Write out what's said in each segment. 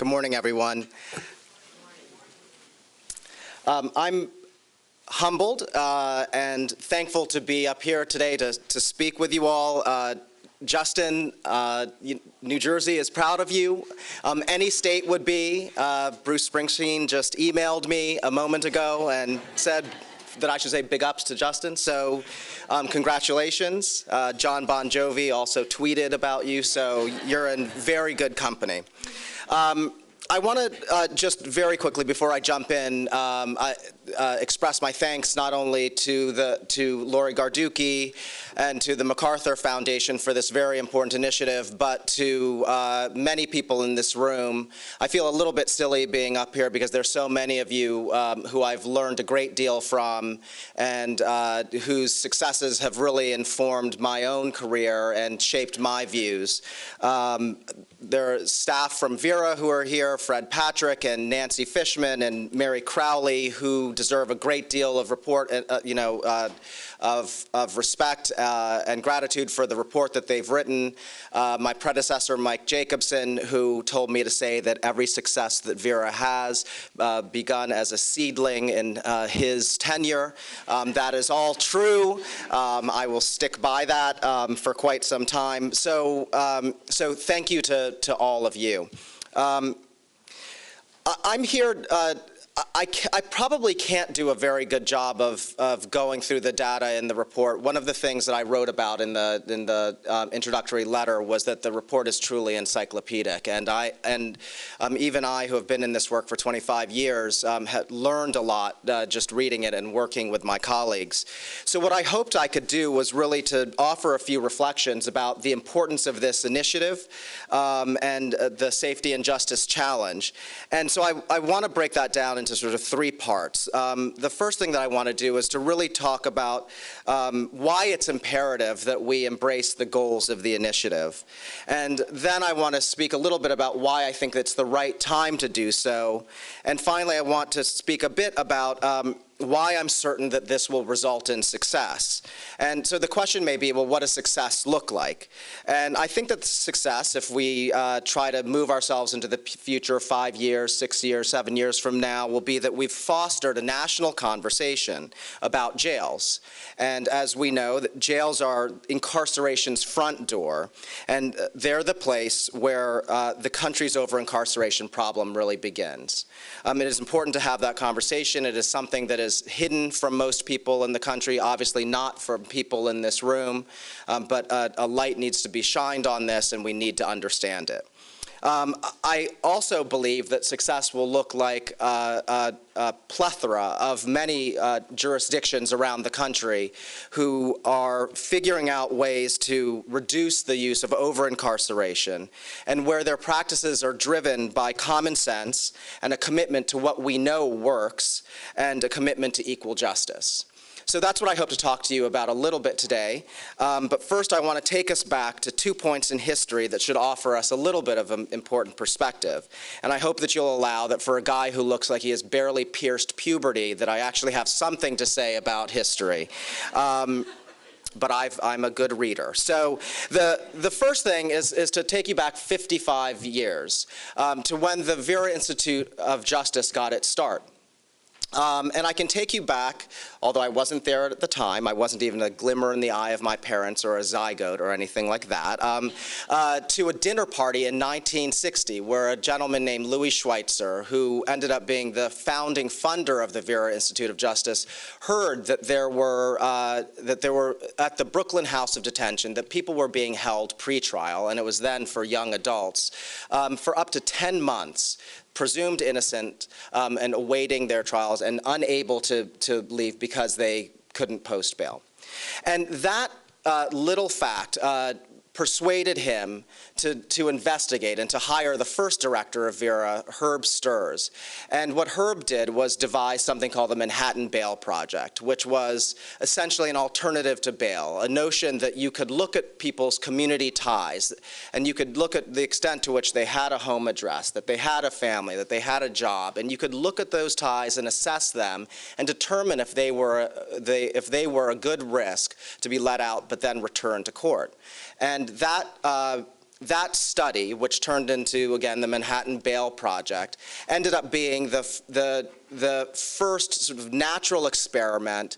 Good morning, everyone. I'm humbled and thankful to be up here today to speak with you all. Justin, New Jersey is proud of you. Any state would be. Bruce Springsteen just emailed me a moment ago and said that I should say big ups to Justin, so congratulations. John Bon Jovi also tweeted about you, so you're in very good company. I want to just very quickly, before I jump in, express my thanks not only to Lori Garducki and to the MacArthur Foundation for this very important initiative, but to many people in this room. I feel a little bit silly being up here because there's so many of you who I've learned a great deal from and whose successes have really informed my own career and shaped my views. There are staff from Vera who are here, Fred Patrick and Nancy Fishman and Mary Crowley, who deserve a great deal of of respect and gratitude for the report that they've written. My predecessor, Mike Jacobson, who told me to say that every success that Vera has begun as a seedling in his tenure. That is all true. I will stick by that for quite some time. So thank you to all of you. I'm here. I probably can't do a very good job of going through the data in the report. One of the things that I wrote about in the introductory letter was that the report is truly encyclopedic, and even I, who have been in this work for 25 years, have learned a lot just reading it and working with my colleagues. So what I hoped I could do was really to offer a few reflections about the importance of this initiative and the safety and justice challenge. And so I want to break that down into sort of three parts. The first thing that I want to do is to really talk about why it's imperative that we embrace the goals of the initiative. And then I want to speak a little bit about why I think it's the right time to do so. And finally, I want to speak a bit about why I'm certain that this will result in success. And so the question may be, well, what does success look like? And I think that success, if we try to move ourselves into the future 5 years, 6 years, 7 years from now, will be that we've fostered a national conversation about jails. And as we know, that jails are incarceration's front door, and they're the place where the country's over-incarceration problem really begins. It is important to have that conversation. It is something that is hidden from most people in the country, obviously not from people in this room, but a light needs to be shined on this, and we need to understand it. I also believe that success will look like a plethora of many jurisdictions around the country who are figuring out ways to reduce the use of over-incarceration, and where their practices are driven by common sense and a commitment to what we know works and a commitment to equal justice. So that's what I hope to talk to you about a little bit today. But first, I want to take us back to 2 points in history that should offer us a little bit of an important perspective. And I hope that you'll allow that for a guy who looks like he has barely pierced puberty, that I actually have something to say about history. But I'm a good reader. So the first thing is to take you back 55 years to when the Vera Institute of Justice got its start. And I can take you back, although I wasn't there at the time, I wasn't even a glimmer in the eye of my parents or a zygote or anything like that, to a dinner party in 1960 where a gentleman named Louis Schweitzer, who ended up being the founding funder of the Vera Institute of Justice, heard that there were at the Brooklyn House of Detention that people were being held pre-trial, and it was then for young adults, for up to 10 months. Presumed innocent and awaiting their trials and unable to leave because they couldn't post bail. And that little fact persuaded him to investigate and to hire the first director of Vera, Herb Sturz. And what Herb did was devise something called the Manhattan Bail Project, which was essentially an alternative to bail, a notion that you could look at people's community ties, and you could look at the extent to which they had a home address, that they had a family, that they had a job, and you could look at those ties and assess them and determine if they were a good risk to be let out but then returned to court. And that that study, which turned into, again, the Manhattan Bail Project, ended up being the first sort of natural experiment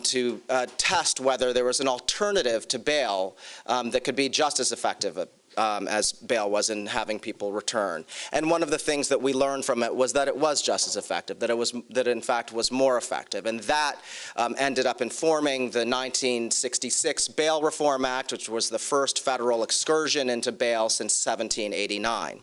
to test whether there was an alternative to bail that could be just as effective as bail was in having people return. And one of the things that we learned from it was that it was just as effective, that it in fact was more effective. And that ended up informing the 1966 Bail Reform Act, which was the first federal excursion into bail since 1789.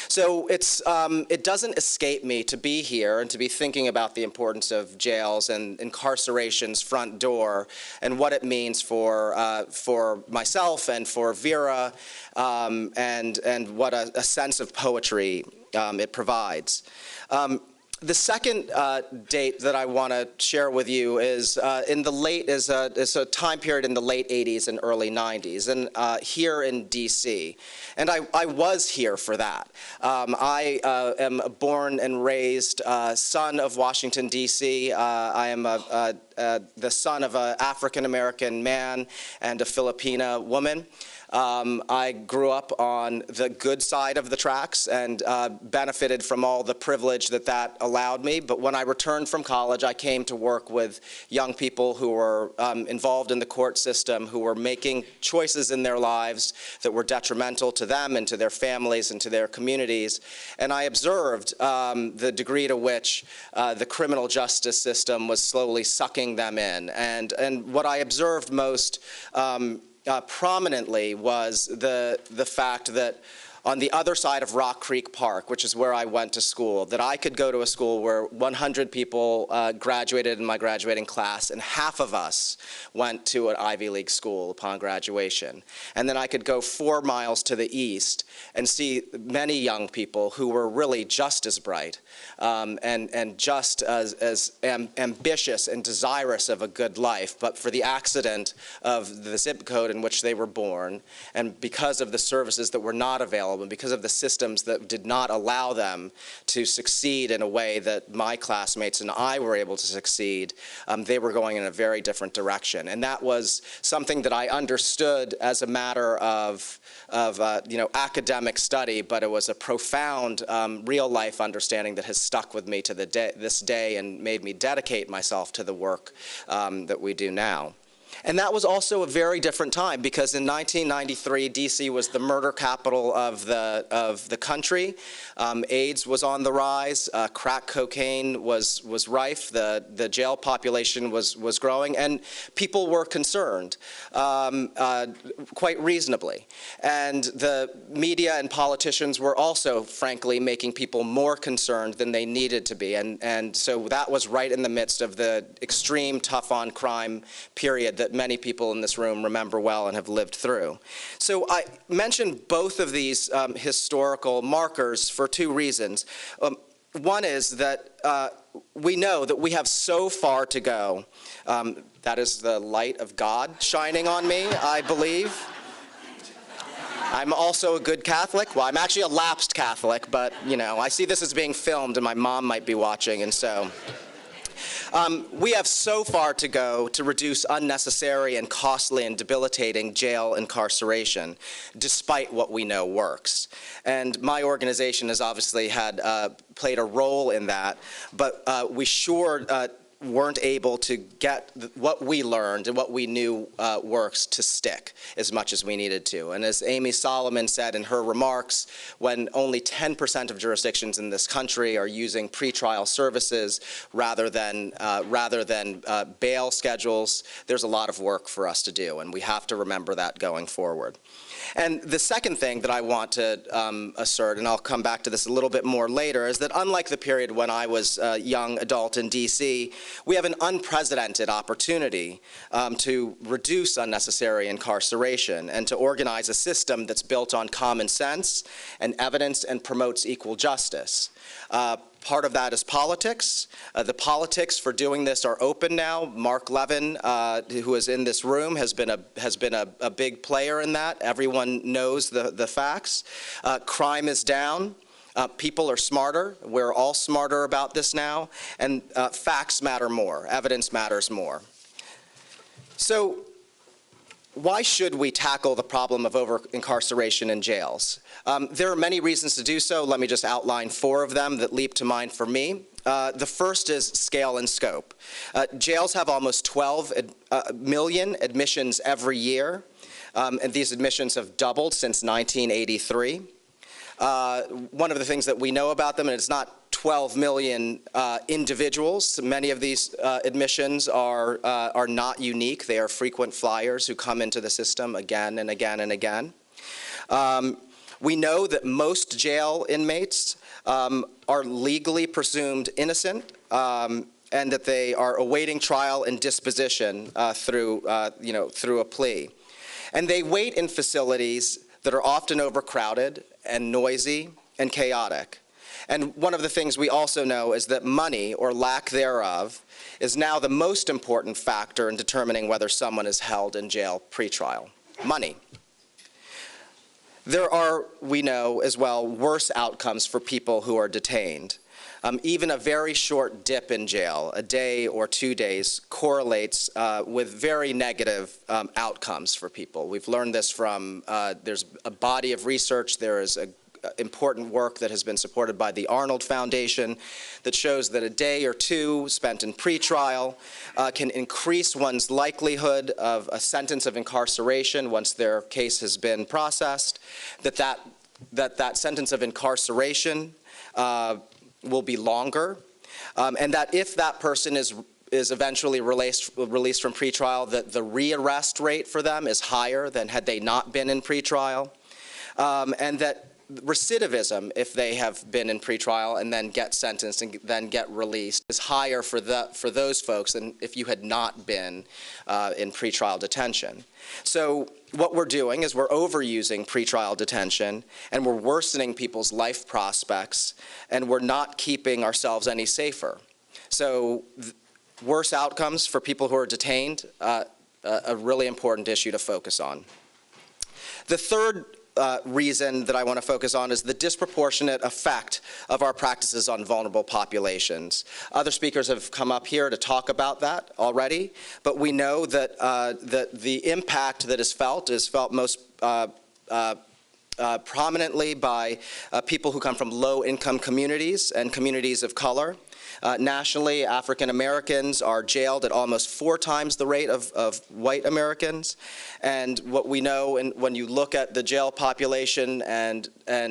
So it doesn't escape me to be here and to be thinking about the importance of jails and incarceration's front door and what it means for myself and for Vera, and what a sense of poetry it provides. The second date that I want to share with you is is a time period in the late 80s and early 90s, and here in D.C. And I was here for that. I am a born and raised son of Washington, D.C. I am the son of an African-American man and a Filipina woman. I grew up on the good side of the tracks and benefited from all the privilege that allowed me. But when I returned from college, I came to work with young people who were involved in the court system, who were making choices in their lives that were detrimental to them and to their families and to their communities. And I observed the degree to which the criminal justice system was slowly sucking them in. And what I observed most prominently was the fact that on the other side of Rock Creek Park, which is where I went to school, that I could go to a school where 100 people graduated in my graduating class, and half of us went to an Ivy League school upon graduation. And then I could go 4 miles to the east and see many young people who were really just as bright and just as ambitious and desirous of a good life, but for the accident of the zip code in which they were born, and because of the services that were not available, and because of the systems that did not allow them to succeed in a way that my classmates and I were able to succeed, they were going in a very different direction. And that was something that I understood as a matter of academic study, but it was a profound real-life understanding that has stuck with me to this day and made me dedicate myself to the work that we do now. And that was also a very different time, because in 1993, D.C. was the murder capital of the country. AIDS was on the rise. Crack cocaine was rife. The jail population was growing, and people were concerned, quite reasonably. And the media and politicians were also, frankly, making people more concerned than they needed to be. And so that was right in the midst of the extreme tough-on-crime period that many people in this room remember well and have lived through. So I mentioned both of these historical markers for 2 reasons. One is that we know that we have so far to go. That is the light of God shining on me, I believe. I'm also a good Catholic. Well, I'm actually a lapsed Catholic, but, I see this as being filmed and my mom might be watching, and so... we have so far to go to reduce unnecessary and costly and debilitating jail incarceration, despite what we know works. And my organization has obviously played a role in that, but we sure weren't able to get what we learned and what we knew works to stick as much as we needed to. And as Amy Solomon said in her remarks, when only 10% of jurisdictions in this country are using pretrial services rather than bail schedules, there's a lot of work for us to do, and we have to remember that going forward. And the second thing that I want to assert, and I'll come back to this a little bit more later, is that unlike the period when I was a young adult in D.C., we have an unprecedented opportunity to reduce unnecessary incarceration and to organize a system that's built on common sense and evidence and promotes equal justice. Part of that is politics. The politics for doing this are open now. Mark Levin, who is in this room, has been a big player in that. Everyone knows the facts. Crime is down. People are smarter. We're all smarter about this now. And facts matter more. Evidence matters more. So why should we tackle the problem of over-incarceration in jails? There are many reasons to do so. Let me just outline 4 of them that leap to mind for me. The first is scale and scope. Jails have almost 12 million admissions every year, and these admissions have doubled since 1983. One of the things that we know about them, and it's not 12 million individuals. Many of these admissions are not unique. They are frequent flyers who come into the system again and again and again. We know that most jail inmates are legally presumed innocent, and that they are awaiting trial and disposition through a plea. And they wait in facilities that are often overcrowded and noisy and chaotic. And one of the things we also know is that money, or lack thereof, is now the most important factor in determining whether someone is held in jail pretrial. Money. There are, we know as well, worse outcomes for people who are detained. Even a very short dip in jail, a day or 2 days, correlates with very negative outcomes for people. We've learned this from, there's a body of research, there is important work that has been supported by the Arnold Foundation that shows that a day or 2 spent in pretrial can increase one's likelihood of a sentence of incarceration once their case has been processed, that sentence of incarceration will be longer, and that if that person is eventually released from pretrial, that the rearrest rate for them is higher than had they not been in pretrial, and that recidivism, if they have been in pretrial and then get sentenced and then get released, is higher for those folks than if you had not been in pretrial detention. So what we're doing is we're overusing pretrial detention, and we're worsening people's life prospects, and we're not keeping ourselves any safer. So worse outcomes for people who are detained, a really important issue to focus on. The third reason that I want to focus on is the disproportionate effect of our practices on vulnerable populations. Other speakers have come up here to talk about that already, but we know that, the impact that is felt most prominently by people who come from low-income communities and communities of color. Nationally, African Americans are jailed at almost 4 times the rate of white Americans. And what we know, when you look at the jail population and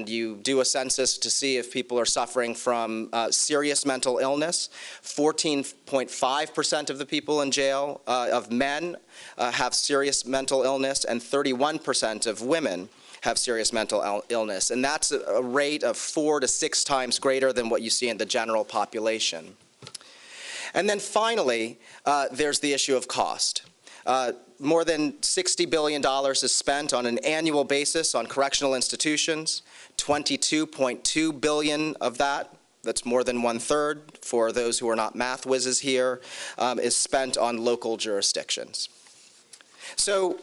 you do a census to see if people are suffering from serious mental illness, 14.5% of the people in jail, of men, have serious mental illness, and 31% of women have serious mental illness. And that's a rate of 4 to 6 times greater than what you see in the general population. And then finally, there's the issue of cost. More than $60 billion is spent on an annual basis on correctional institutions. 22.2 billion of that's more than 1/3 for those who are not math whizzes here, is spent on local jurisdictions. So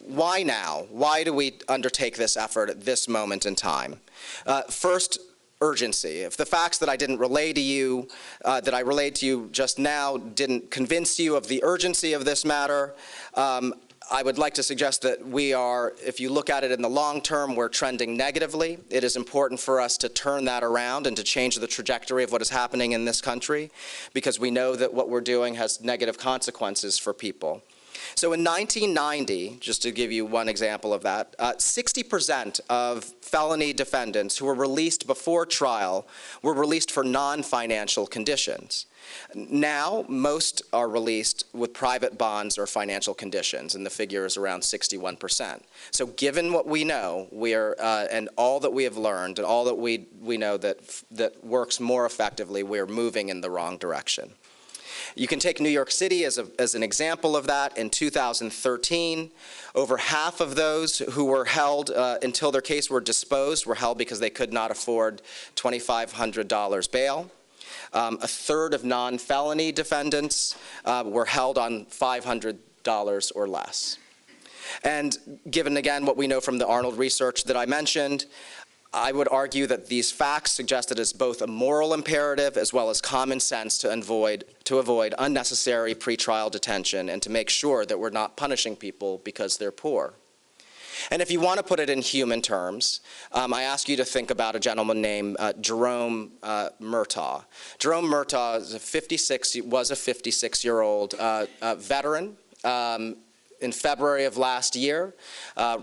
why now? Why do we undertake this effort at this moment in time? First, urgency. If the facts that I didn't relay to you, that I relayed to you just now, didn't convince you of the urgency of this matter, I would like to suggest that we are, if you look at it in the long term, we're trending negatively. It is important for us to turn that around and to change the trajectory of what is happening in this country, because we know that what we're doing has negative consequences for people. So in 1990, just to give you one example of that, 60% of felony defendants who were released before trial were released for non-financial conditions. Now, most are released with private bonds or financial conditions, and the figure is around 61%. So given what we know, and all that we have learned, and all that we know that works more effectively, we're moving in the wrong direction. You can take New York City as an example of that. In 2013, over half of those who were held until their case were disposed were held because they could not afford $2,500 bail. A third of non-felony defendants were held on $500 or less. And given, again, what we know from the Arnold research that I mentioned, I would argue that these facts suggest that it's both a moral imperative as well as common sense to avoid unnecessary pretrial detention and to make sure that we're not punishing people because they're poor. And if you want to put it in human terms, I ask you to think about a gentleman named Jerome Murtaugh. Jerome Murtaugh was a 56-year-old veteran. In February of last year,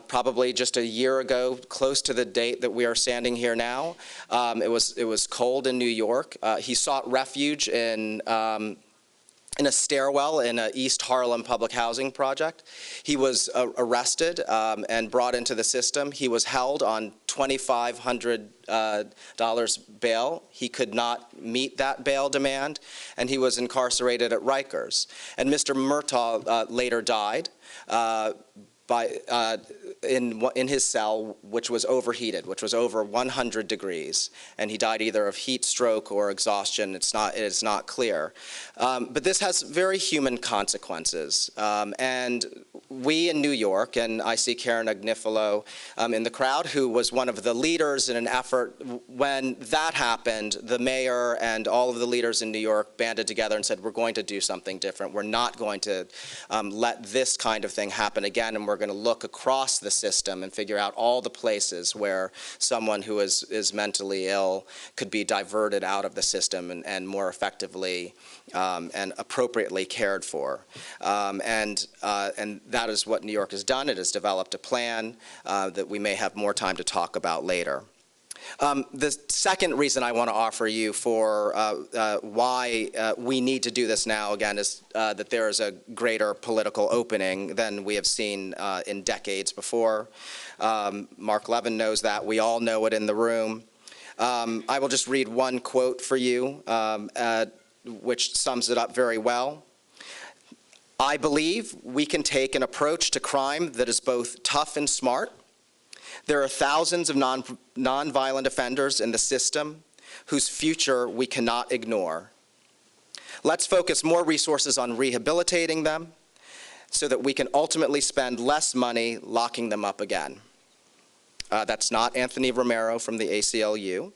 probably just a year ago, close to the date that we are standing here now, it was cold in New York. He sought refuge in a stairwell in an East Harlem public housing project. He was arrested and brought into the system. He was held on $2,500 bail. He could not meet that bail demand, and he was incarcerated at Rikers. And Mr. Murtaugh later died in his cell, which was overheated, which was over 100 degrees, and he died either of heat stroke or exhaustion. It is not clear. But this has very human consequences. And we in New York, and I see Karen Agnifilo in the crowd, who was one of the leaders in an effort. When that happened, the mayor and all of the leaders in New York banded together and said, we're going to do something different. We're not going to let this kind of thing happen again, and we're going to look across the system and figure out all the places where someone who is mentally ill could be diverted out of the system and more effectively and appropriately cared for. And that is what New York has done. It has developed a plan that we may have more time to talk about later. The second reason I want to offer you for why we need to do this now, again, is that there is a greater political opening than we have seen in decades before. Mark Levin knows that. We all know it in the room. I will just read one quote for you, which sums it up very well. I believe we can take an approach to crime that is both tough and smart. There are thousands of nonviolent offenders in the system whose future we cannot ignore. Let's focus more resources on rehabilitating them so that we can ultimately spend less money locking them up again. That's not Anthony Romero from the ACLU.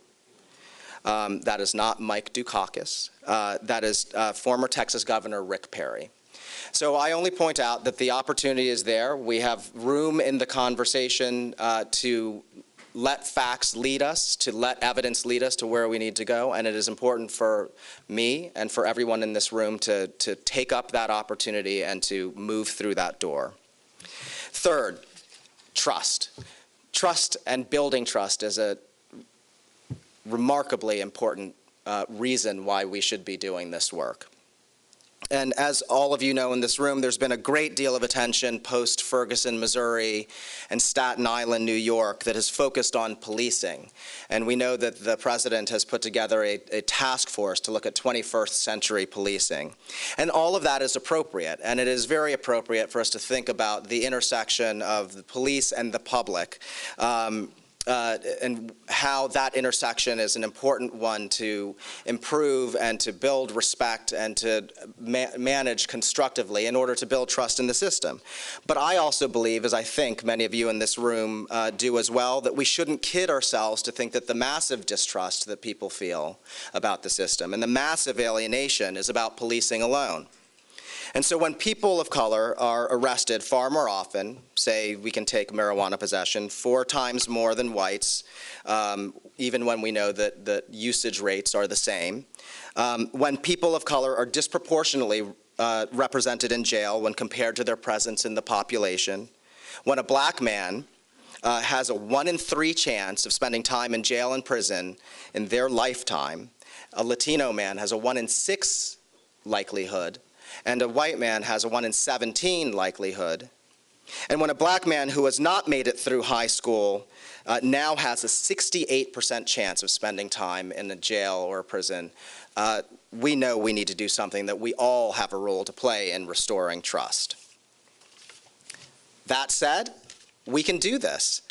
That is not Mike Dukakis. That is former Texas Governor Rick Perry. So I only point out that the opportunity is there. We have room in the conversation to let facts lead us, to let evidence lead us to where we need to go, and it is important for me and for everyone in this room to take up that opportunity and to move through that door. Third, trust. Trust and building trust is a remarkably important reason why we should be doing this work. And as all of you know in this room, there's been a great deal of attention post-Ferguson, Missouri, and Staten Island, New York, that has focused on policing. And we know that the president has put together a task force to look at 21st century policing. And all of that is appropriate, and it is very appropriate for us to think about the intersection of the police and the public. And how that intersection is an important one to improve and to build respect and to manage constructively in order to build trust in the system. But I also believe, as I think many of you in this room do as well, that we shouldn't kid ourselves to think that the massive distrust that people feel about the system and the massive alienation is about policing alone. And so when people of color are arrested far more often, say we can take marijuana possession 4 times more than whites, even when we know that the usage rates are the same, when people of color are disproportionately represented in jail when compared to their presence in the population, when a black man has a 1 in 3 chance of spending time in jail and prison in their lifetime, a Latino man has a 1 in 6 likelihood, and a white man has a 1 in 17 likelihood. And when a black man who has not made it through high school now has a 68% chance of spending time in a jail or a prison, we know we need to do something, that we all have a role to play in restoring trust. That said, we can do this.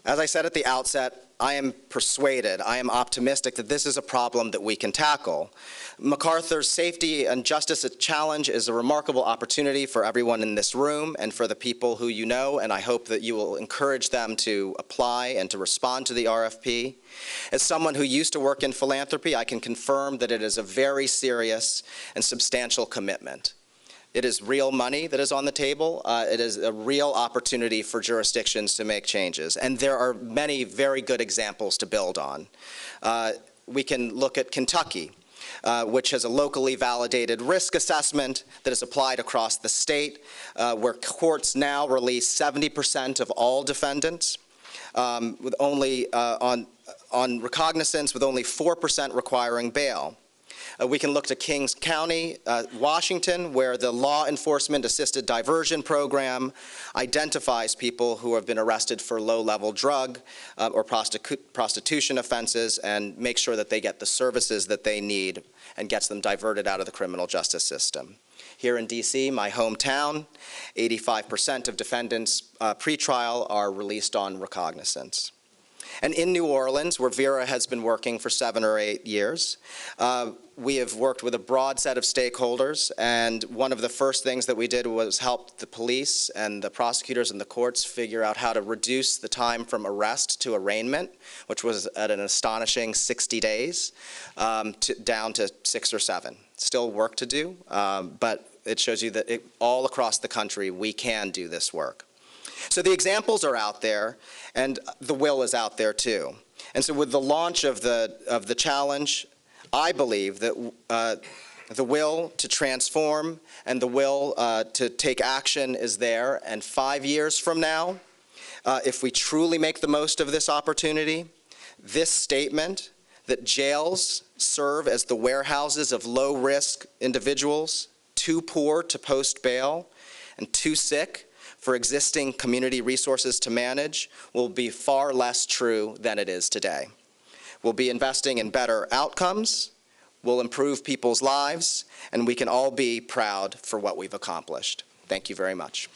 As I said at the outset, I am persuaded, I am optimistic that this is a problem that we can tackle. MacArthur's Safety and Justice Challenge is a remarkable opportunity for everyone in this room and for the people who you know, and I hope that you will encourage them to apply and to respond to the RFP. As someone who used to work in philanthropy, I can confirm that it is a very serious and substantial commitment. It is real money that is on the table. It is a real opportunity for jurisdictions to make changes. And there are many very good examples to build on. We can look at Kentucky, which has a locally validated risk assessment that is applied across the state, where courts now release 70% of all defendants, with only on recognizance, with only 4% requiring bail. We can look to Kings County, Washington, where the Law Enforcement Assisted Diversion Program identifies people who have been arrested for low-level drug or prostitution offenses and makes sure that they get the services that they need and gets them diverted out of the criminal justice system. Here in D.C., my hometown, 85% of defendants pretrial are released on recognizance. And in New Orleans, where Vera has been working for 7 or 8 years, we have worked with a broad set of stakeholders, and one of the first things that we did was help the police and the prosecutors and the courts figure out how to reduce the time from arrest to arraignment, which was at an astonishing 60 days, down to 6 or 7. Still work to do, but it shows you that all across the country we can do this work. So the examples are out there, and the will is out there too. And so with the launch of the challenge, I believe that the will to transform and the will to take action is there. And 5 years from now, if we truly make the most of this opportunity, this statement that jails serve as the warehouses of low-risk individuals, too poor to post bail and too sick for existing community resources to manage, will be far less true than it is today. We'll be investing in better outcomes, we'll improve people's lives, and we can all be proud for what we've accomplished. Thank you very much.